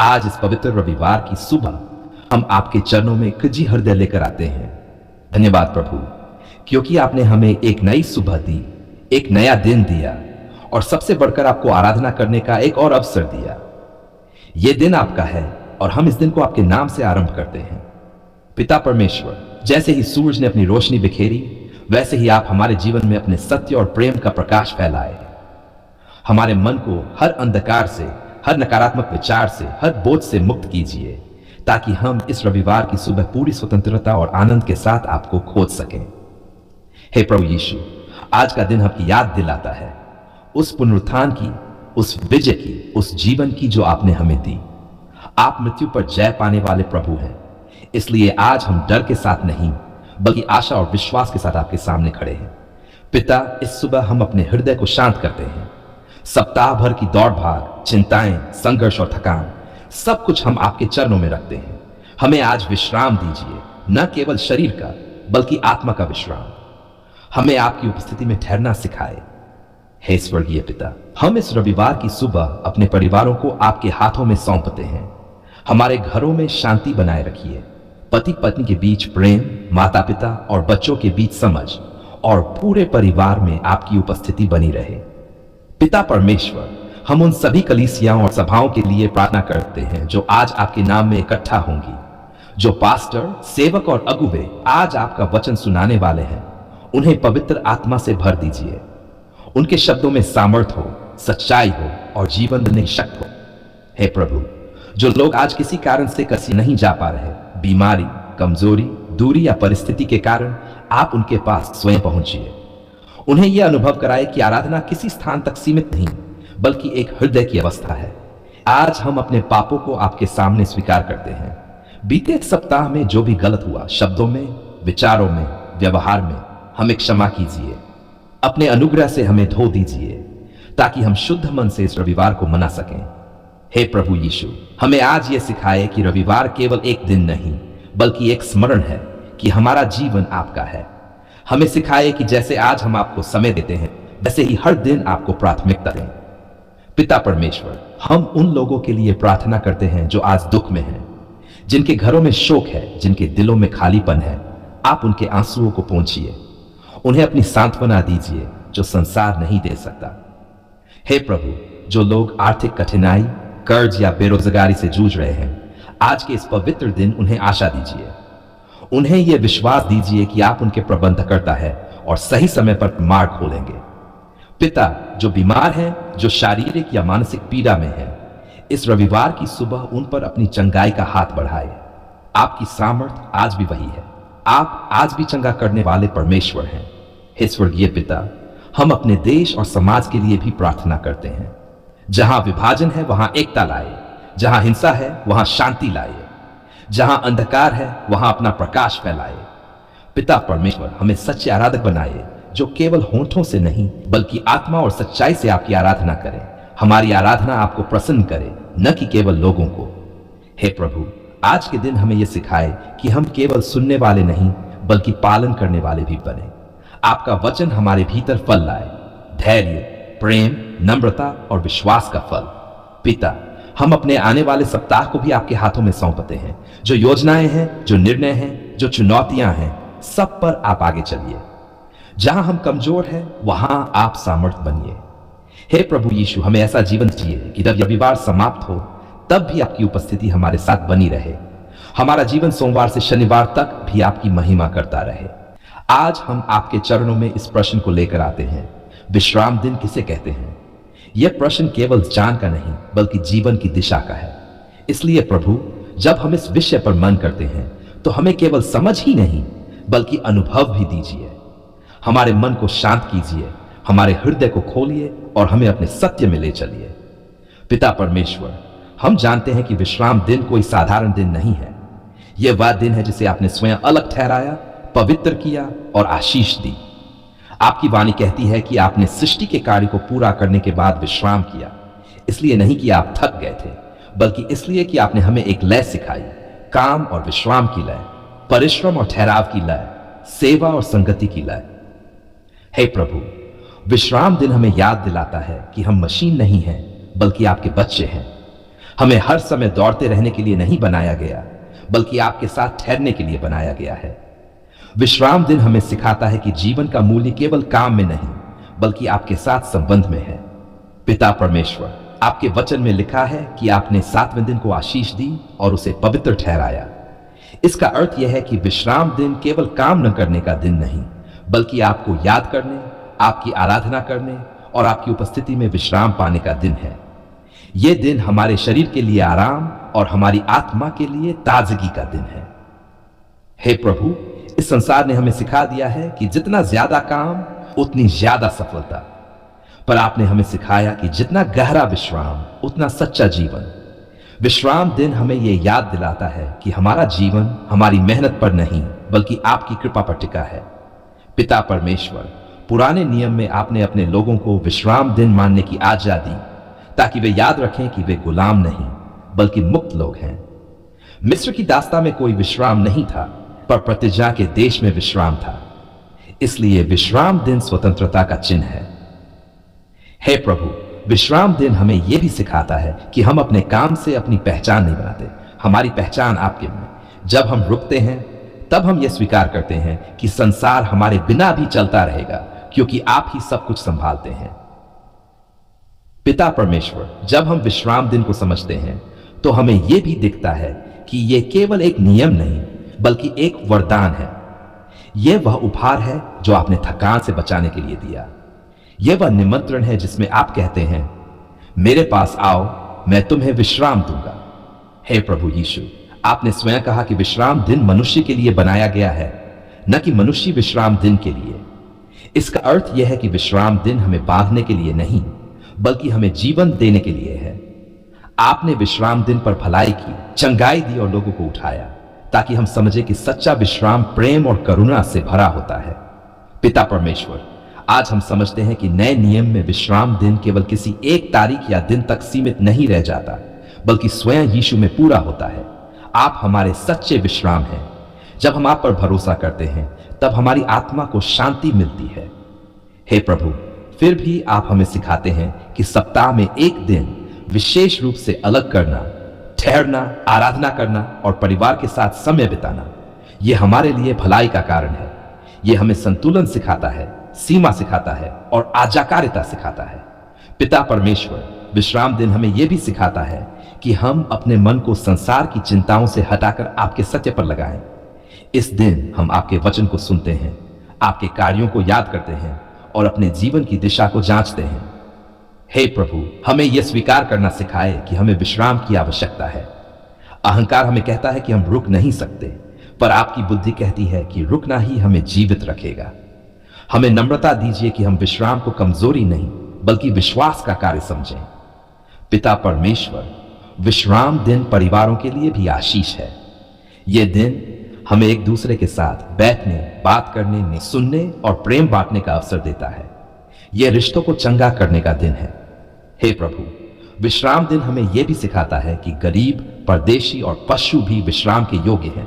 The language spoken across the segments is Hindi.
आज इस पवित्र रविवार की सुबह हम आपके चरणों में कृजी हृदय लेकर आते हैं। धन्यवाद प्रभु, क्योंकि आपने हमें एक नई सुबह दी, एक नया दिन दिया और सबसे बढ़कर आपको आराधना करने का एक और अवसर दिया। यह दिन आपका है और हम इस दिन को आपके नाम से आरंभ करते हैं। पिता परमेश्वर, जैसे ही सूरज ने अपनी रोशनी बिखेरी, वैसे ही आप हमारे जीवन में अपने सत्य और प्रेम का प्रकाश फैलाए। हमारे मन को हर अंधकार से, हर नकारात्मक विचार से, हर बोझ से मुक्त कीजिए, ताकि हम इस रविवार की सुबह पूरी स्वतंत्रता और आनंद के साथ आपको खोज सकें। हे प्रभु यीशु, आज का दिन हमकी याद दिलाता है उस पुनरुत्थान की, उस विजय की, उस जीवन की जो आपने हमें दी। आप मृत्यु पर जय पाने वाले प्रभु हैं, इसलिए आज हम डर के साथ नहीं बल्कि आशा और विश्वास के साथ आपके सामने खड़े हैं। पिता, इस सुबह हम अपने हृदय को शांत करते हैं। सप्ताह भर की दौड़ भाग, चिंताएं, संघर्ष और थकान, सब कुछ हम आपके चरणों में रखते हैं। हमें आज विश्राम दीजिए, न केवल शरीर का बल्कि आत्मा का विश्राम। हमें आपकी उपस्थिति में ठहरना सिखाए। हे स्वर्गीय पिता, हम इस रविवार की सुबह अपने परिवारों को आपके हाथों में सौंपते हैं। हमारे घरों में शांति बनाए रखिए, पति पत्नी के बीच प्रेम, माता पिता और बच्चों के बीच समझ और पूरे परिवार में आपकी उपस्थिति बनी रहे। पिता परमेश्वर, हम उन सभी कलीसियाओं और सभाओं के लिए प्रार्थना करते हैं जो आज आपके नाम में इकट्ठा होंगी। जो पास्टर, सेवक और अगुवे आज आपका वचन सुनाने वाले हैं, उन्हें पवित्र आत्मा से भर दीजिए। उनके शब्दों में सामर्थ हो, सच्चाई हो और जीवन देने की शक्ति हो। हे प्रभु, जो लोग आज किसी कारण से कहीं नहीं जा पा रहे, बीमारी, कमजोरी, दूरी या परिस्थिति के कारण, आप उनके पास स्वयं पहुंचिए। उन्हें यह अनुभव कराए कि आराधना किसी स्थान तक सीमित नहीं बल्कि एक हृदय की अवस्था है। आज हम अपने पापों को आपके सामने स्वीकार करते हैं। बीते सप्ताह में जो भी गलत हुआ, शब्दों में, विचारों में, व्यवहार में, हमें क्षमा कीजिए। अपने अनुग्रह से हमें धो दीजिए, ताकि हम शुद्ध मन से इस रविवार को मना सकें। हे प्रभु यीशु, हमें आज यह सिखाए कि रविवार केवल एक दिन नहीं बल्कि एक स्मरण है कि हमारा जीवन आपका है। हमें सिखाए कि जैसे आज हम आपको समय देते हैं, वैसे ही हर दिन आपको प्राथमिकता दें। पिता परमेश्वर, हम उन लोगों के लिए प्रार्थना करते हैं जो आज दुख में हैं, जिनके घरों में शोक है, जिनके दिलों में खालीपन है। आप उनके आंसुओं को पोंछिए, उन्हें अपनी सांत्वना दीजिए जो संसार नहीं दे सकता। हे प्रभु, जो लोग आर्थिक कठिनाई, कर्ज या बेरोजगारी से जूझ रहे हैं, आज के इस पवित्र दिन उन्हें आशा दीजिए। उन्हें यह विश्वास दीजिए कि आप उनके प्रबंधकर्ता है और सही समय पर मार्ग खोलेंगे। पिता, जो बीमार हैं, जो शारीरिक या मानसिक पीड़ा में हैं, इस रविवार की सुबह उन पर अपनी चंगाई का हाथ बढ़ाए। आपकी सामर्थ आज भी वही है। आप आज भी चंगा करने वाले परमेश्वर हैं। हे स्वर्गीय पिता, हम अपने देश और समाज के लिए भी प्रार्थना करते हैं। जहां विभाजन है वहां एकता लाए, जहां हिंसा है वहां शांति लाए, जहां अंधकार है वहां अपना प्रकाश फैलाए। पिता परमेश्वर, हमें सच्चे आराधक बनाए, जो केवल होंठों से नहीं बल्कि आत्मा और सच्चाई से आपकी आराधना करें। हमारी आराधना आपको प्रसन्न करे, न कि केवल लोगों को। हे प्रभु, आज के दिन हमें यह सिखाए कि हम केवल सुनने वाले नहीं बल्कि पालन करने वाले भी बने। आपका वचन हमारे भीतर फल लाए, धैर्य, प्रेम, नम्रता और विश्वास का फल। पिता, हम अपने आने वाले सप्ताह को भी आपके हाथों में सौंपते हैं। जो योजनाएं हैं, जो निर्णय हैं, जो चुनौतियां हैं, सब पर आप आगे चलिए। जहां हम कमजोर हैं, वहां आप सामर्थ बनिए। हे प्रभु यीशु, हमें ऐसा जीवन जिए कि जब रविवार समाप्त हो तब भी आपकी उपस्थिति हमारे साथ बनी रहे। हमारा जीवन सोमवार से शनिवार तक भी आपकी महिमा करता रहे। आज हम आपके चरणों में इस प्रश्न को लेकर आते हैं, विश्राम दिन किसे कहते हैं? यह प्रश्न केवल जान का नहीं बल्कि जीवन की दिशा का है। इसलिए प्रभु, जब हम इस विषय पर मन करते हैं तो हमें केवल समझ ही नहीं बल्कि अनुभव भी दीजिए। हमारे मन को शांत कीजिए, हमारे हृदय को खोलिए और हमें अपने सत्य में ले चलिए। पिता परमेश्वर, हम जानते हैं कि विश्राम दिन कोई साधारण दिन नहीं है। यह वह दिन है जिसे आपने स्वयं अलग ठहराया, पवित्र किया और आशीष दी। आपकी वाणी कहती है कि आपने सृष्टि के कार्य को पूरा करने के बाद विश्राम किया। इसलिए नहीं कि आप थक गए थे, बल्कि इसलिए कि आपने हमें एक लय सिखाई, काम और विश्राम की लय, परिश्रम और ठहराव की लय, सेवा और संगति की लय। हे प्रभु, विश्राम दिन हमें याद दिलाता है कि हम मशीन नहीं हैं बल्कि आपके बच्चे हैं। हमें हर समय दौड़ते रहने के लिए नहीं बनाया गया, बल्कि आपके साथ ठहरने के लिए बनाया गया है। विश्राम दिन हमें सिखाता है कि जीवन का मूल्य केवल काम में नहीं, बल्कि आपके साथ संबंध में है। पिता परमेश्वर, आपके वचन में लिखा है कि आपने 7वें दिन को आशीष दी और उसे पवित्र ठहराया। इसका अर्थ यह है कि विश्राम दिन केवल काम न करने का दिन नहीं, बल्कि आपको याद करने, आपकी आराधना करने और आपकी उपस्थिति में विश्राम पाने का दिन है। यह दिन हमारे शरीर के लिए आराम और हमारी आत्मा के लिए ताजगी का दिन है। हे प्रभु, इस संसार ने हमें सिखा दिया है कि जितना ज्यादा काम उतनी ज्यादा सफलता, पर आपने हमें सिखाया कि जितना गहरा विश्राम उतना सच्चा जीवन। विश्राम दिन हमें यह याद दिलाता है कि हमारा जीवन हमारी मेहनत पर नहीं, बल्कि आपकी कृपा पर टिका है। पिता परमेश्वर, पुराने नियम में आपने अपने लोगों को विश्राम दिन मानने की आज्ञा दी, ताकि वे याद रखें कि वे गुलाम नहीं, बल्कि मुक्त लोग हैं। मिस्र की दास्ता में कोई विश्राम नहीं था, पर प्रतिज्ञा के देश में विश्राम था। इसलिए विश्राम दिन स्वतंत्रता का चिन्ह है। हे प्रभु, विश्राम दिन हमें यह भी सिखाता है कि हम अपने काम से अपनी पहचान नहीं बनाते। हमारी पहचान आपके में। जब हम रुकते हैं, तब हम यह स्वीकार करते हैं कि संसार हमारे बिना भी चलता रहेगा, क्योंकि आप ही सब कुछ संभालते हैं। पिता परमेश्वर, जब हम विश्राम दिन को समझते हैं, तो हमें यह भी दिखता है कि यह केवल एक नियम नहीं, बल्कि एक वरदान है। यह वह उपहार है जो आपने थकान से बचाने के लिए दिया। यह वह निमंत्रण है जिसमें आप कहते हैं, मेरे पास आओ, मैं तुम्हें विश्राम दूंगा। हे प्रभु यीशु, आपने स्वयं कहा कि विश्राम दिन मनुष्य के लिए बनाया गया है, न कि मनुष्य विश्राम दिन के लिए। इसका अर्थ यह है कि विश्राम दिन हमें बांधने के लिए नहीं, बल्कि हमें जीवन देने के लिए है। आपने विश्राम दिन पर भलाई की, चंगाई दी और लोगों को उठाया, ताकि हम समझे कि सच्चा विश्राम प्रेम और करुणा से भरा होता है। पिता परमेश्वर, आज हम समझते हैं कि नए नियम में विश्राम दिन केवल किसी एक तारीख या दिन तक सीमित नहीं रह जाता, बल्कि स्वयं यीशु में पूरा होता है। आप हमारे सच्चे विश्राम हैं। जब हम आप पर भरोसा करते हैं, तब हमारी आत्मा को शांति मिलती है। हे प्रभु, फिर भी आप हमें सिखाते हैं कि सप्ताह में एक दिन विशेष रूप से अलग करना, ठहरना, आराधना करना और परिवार के साथ समय बिताना, यह हमारे लिए भलाई का कारण है। यह हमें संतुलन सिखाता है, सीमा सिखाता है और आज्ञाकारिता सिखाता है। पिता परमेश्वर, विश्राम दिन हमें यह भी सिखाता है कि हम अपने मन को संसार की चिंताओं से हटाकर आपके सत्य पर लगाएं। इस दिन हम आपके वचन को सुनते हैं, आपके कार्यों को याद करते हैं और अपने जीवन की दिशा को जांचते हैं। हे प्रभु, हमें यह स्वीकार करना सिखाए कि हमें विश्राम की आवश्यकता है। अहंकार हमें कहता है कि हम रुक नहीं सकते, पर आपकी बुद्धि कहती है कि रुकना ही हमें जीवित रखेगा। हमें नम्रता दीजिए कि हम विश्राम को कमजोरी नहीं, बल्कि विश्वास का कार्य समझें। पिता परमेश्वर, विश्राम दिन परिवारों के लिए भी आशीष है। यह दिन हमें एक दूसरे के साथ बैठने, बात करने, सुनने और प्रेम बांटने का अवसर देता है। यह रिश्तों को चंगा करने का दिन है। हे प्रभु, विश्राम दिन हमें यह भी सिखाता है कि गरीब, परदेशी और पशु भी विश्राम के योग्य हैं।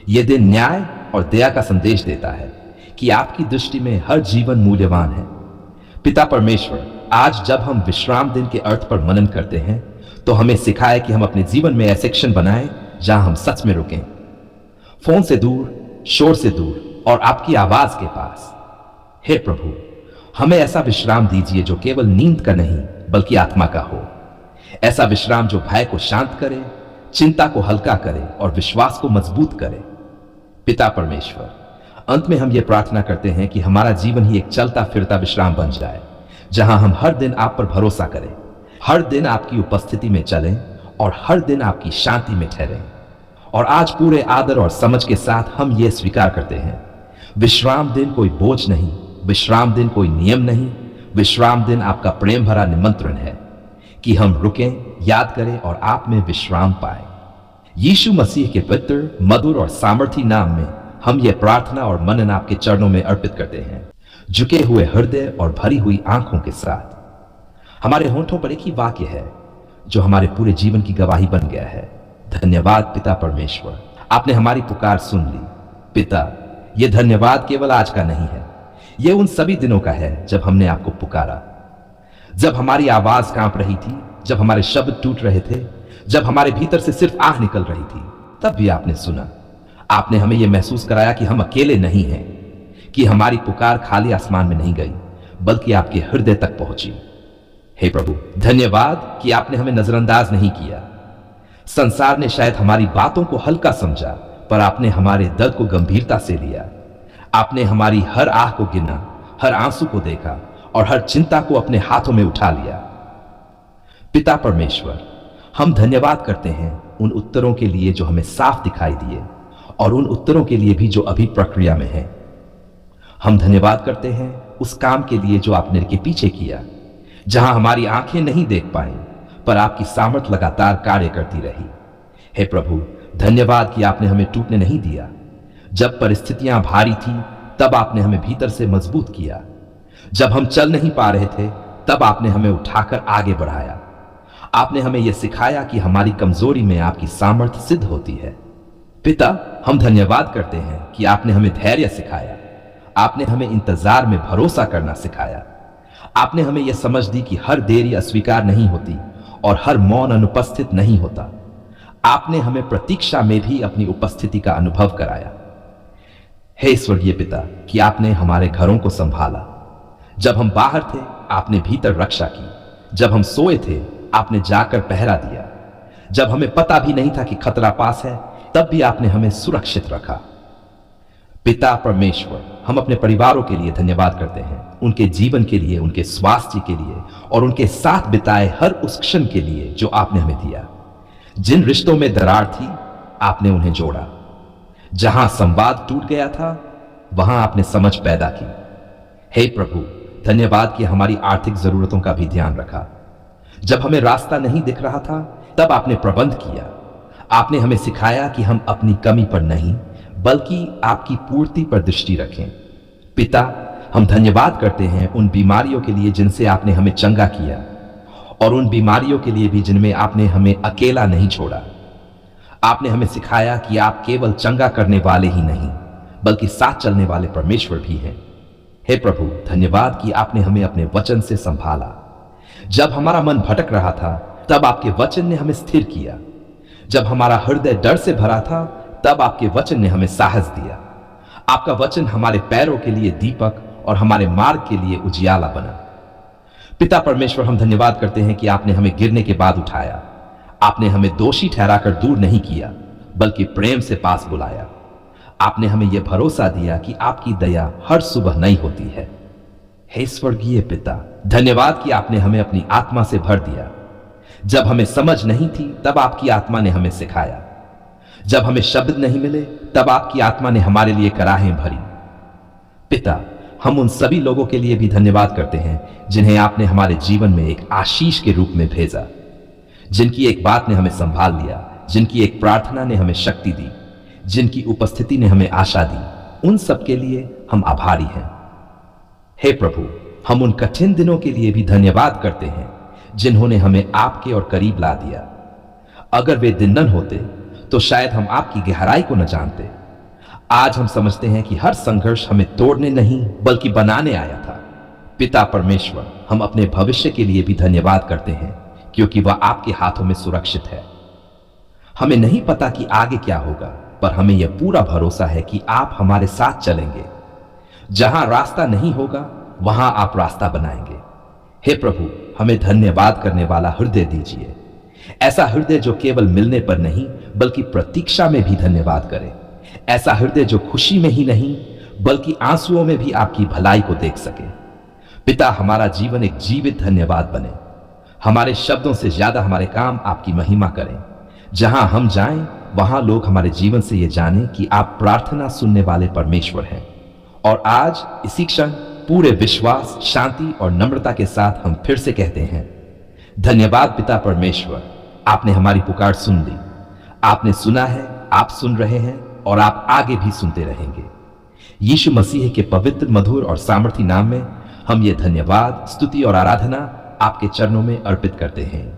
यह दिन न्याय और दया का संदेश देता है कि आपकी दृष्टि में हर जीवन मूल्यवान है। पिता परमेश्वर, आज जब हम विश्राम दिन के अर्थ पर मनन करते हैं, तो हमें सिखाए कि हम अपने जीवन में ऐसे क्षण बनाएं जहां हम सच में रुकें, फोन से दूर, शोर से दूर और आपकी आवाज के पास। हे प्रभु, हमें ऐसा विश्राम दीजिए जो केवल नींद का नहीं, बल्कि आत्मा का हो। ऐसा विश्राम जो भय को शांत करे, चिंता को हल्का करे और विश्वास को मजबूत करे। पिता परमेश्वर, अंत में हम ये प्रार्थना करते हैं कि हमारा जीवन ही एक चलता फिरता विश्राम बन जाए, जहां हम हर दिन आप पर भरोसा करें, हर दिन आपकी उपस्थिति में चलें और हर दिन आपकी शांति में ठहरें। और आज पूरे आदर और समझ के साथ हम ये स्वीकार करते हैं, विश्राम दिन कोई बोझ नहीं, विश्राम दिन कोई नियम नहीं, विश्राम दिन आपका प्रेम भरा निमंत्रण है कि हम रुकें, याद करें और आप में विश्राम पाएं। यीशु मसीह के पवित्र, मधुर और सामर्थी नाम में हम ये प्रार्थना और मनन आपके चरणों में अर्पित करते हैं, झुके हुए हृदय और भरी हुई आंखों के साथ। हमारे होंठों पर एक ही वाक्य है जो हमारे पूरे जीवन की गवाही बन गया है। धन्यवाद पिता परमेश्वर, आपने हमारी पुकार सुन ली। पिता, यह धन्यवाद केवल आज का नहीं है, यह उन सभी दिनों का है जब हमने आपको पुकारा, जब हमारी आवाज कांप रही थी, जब हमारे शब्द टूट रहे थे, जब हमारे भीतर से सिर्फ आह निकल रही थी, तब भी आपने सुना। आपने हमें यह महसूस कराया कि हम अकेले नहीं हैं, कि हमारी पुकार खाली आसमान में नहीं गई, बल्कि आपके हृदय तक पहुंची। हे प्रभु, धन्यवाद कि आपने हमें नजरअंदाज नहीं किया। संसार ने शायद हमारी बातों को हल्का समझा, पर आपने हमारे दर्द को गंभीरता से लिया। आपने हमारी हर आह को गिना, हर आंसू को देखा और हर चिंता को अपने हाथों में उठा लिया। पिता परमेश्वर, हम धन्यवाद करते हैं उन उत्तरों के लिए जो हमें साफ दिखाई दिए, और उन उत्तरों के लिए भी जो अभी प्रक्रिया में है। हम धन्यवाद करते हैं उस काम के लिए जो आपने के पीछे किया, जहां हमारी आंखें नहीं देख पाई, पर आपकी सामर्थ लगातार कार्य करती रही। हे प्रभु, धन्यवाद कि आपने हमें टूटने नहीं दिया। जब परिस्थितियां भारी थी, तब आपने हमें भीतर से मजबूत किया। जब हम चल नहीं पा रहे थे, तब आपने हमें उठाकर आगे बढ़ाया। आपने हमें यह सिखाया कि हमारी कमजोरी में आपकी सामर्थ्य सिद्ध होती है। पिता, हम धन्यवाद करते हैं कि आपने हमें धैर्य सिखाया। आपने हमें इंतजार में भरोसा करना सिखाया। आपने हमें यह समझ दी कि हर देरी अस्वीकार नहीं होती और हर मौन अनुपस्थित नहीं होता। आपने हमें प्रतीक्षा में भी अपनी उपस्थिति का अनुभव कराया। हे स्वर्गीय पिता, कि आपने हमारे घरों को संभाला। जब हम बाहर थे, आपने भीतर रक्षा की। जब हम सोए थे, आपने जाकर पहरा दिया। जब हमें पता भी नहीं था कि खतरा पास है, तब भी आपने हमें सुरक्षित रखा। पिता परमेश्वर, हम अपने परिवारों के लिए धन्यवाद करते हैं, उनके जीवन के लिए, उनके स्वास्थ्य के लिए और उनके साथ बिताए हर उस क्षण के लिए जो आपने हमें दिया। जिन रिश्तों में दरार थी, आपने उन्हें जोड़ा। जहां संवाद टूट गया था, वहां आपने समझ पैदा की। हे प्रभु, धन्यवाद कि हमारी आर्थिक जरूरतों का भी ध्यान रखा। जब हमें रास्ता नहीं दिख रहा था, तब आपने प्रबंध किया। आपने हमें सिखाया कि हम अपनी कमी पर नहीं, बल्कि आपकी पूर्ति पर दृष्टि रखें। पिता, हम धन्यवाद करते हैं उन बीमारियों के लिए जिनसे आपने हमें चंगा किया, और उन बीमारियों के लिए भी जिनमें आपने हमें अकेला नहीं छोड़ा। आपने हमें सिखाया कि आप केवल चंगा करने वाले ही नहीं, बल्कि साथ चलने वाले परमेश्वर भी हैं। हे प्रभु, धन्यवाद कि आपने हमें अपने वचन से संभाला। जब हमारा मन भटक रहा था, तब आपके वचन ने हमें स्थिर किया। जब हमारा हृदय डर से भरा था, तब आपके वचन ने हमें साहस दिया। आपका वचन हमारे पैरों के लिए दीपक और हमारे मार्ग के लिए उजियाला बना। पिता परमेश्वर, हम धन्यवाद करते हैं कि आपने हमें गिरने के बाद उठाया। आपने हमें दोषी ठहराकर दूर नहीं किया, बल्कि प्रेम से पास बुलाया। आपने हमें यह भरोसा दिया कि आपकी दया हर सुबह नई होती है। हे स्वर्गीय पिता, धन्यवाद कि आपने हमें अपनी आत्मा से भर दिया। जब हमें समझ नहीं थी, तब आपकी आत्मा ने हमें सिखाया। जब हमें शब्द नहीं मिले, तब आपकी आत्मा ने हमारे लिए कराहें भरी। पिता, हम उन सभी लोगों के लिए भी धन्यवाद करते हैं जिन्हें आपने हमारे जीवन में एक आशीष के रूप में भेजा, जिनकी एक बात ने हमें संभाल लिया, जिनकी एक प्रार्थना ने हमें शक्ति दी, जिनकी उपस्थिति ने हमें आशा दी। उन सब के लिए हम आभारी हैं। हे प्रभु, हम उन कठिन दिनों के लिए भी धन्यवाद करते हैं जिन्होंने हमें आपके और करीब ला दिया। अगर वे दिन न होते, तो शायद हम आपकी गहराई को न जानते। आज हम समझते हैं कि हर संघर्ष हमें तोड़ने नहीं, बल्कि बनाने आया था। पिता परमेश्वर, हम अपने भविष्य के लिए भी धन्यवाद करते हैं, क्योंकि वह आपके हाथों में सुरक्षित है। हमें नहीं पता कि आगे क्या होगा, पर हमें यह पूरा भरोसा है कि आप हमारे साथ चलेंगे। जहां रास्ता नहीं होगा, वहां आप रास्ता बनाएंगे। हे प्रभु, हमें धन्यवाद करने वाला हृदय दीजिए। ऐसा हृदय जो केवल मिलने पर नहीं, बल्कि प्रतीक्षा में भी धन्यवाद करे। ऐसा हृदय जो खुशी में ही नहीं, बल्कि आंसुओं में भी आपकी भलाई को देख सके। पिता, हमारा जीवन एक जीवित धन्यवाद बने। हमारे शब्दों से ज्यादा हमारे काम आपकी महिमा करें। जहां हम जाएं, वहां लोग हमारे जीवन से यह जानें कि आप प्रार्थना सुनने वाले परमेश्वर हैं। और आज इसी क्षण पूरे विश्वास, शांति और नम्रता के साथ हम फिर से कहते हैं, धन्यवाद पिता परमेश्वर। आपने हमारी पुकार सुन ली। आपने सुना है, आप सुन रहे हैं और आप आगे भी सुनते रहेंगे। यीशु मसीह के पवित्र, मधुर और सामर्थी नाम में हम ये धन्यवाद, स्तुति और आराधना आपके चरणों में अर्पित करते हैं।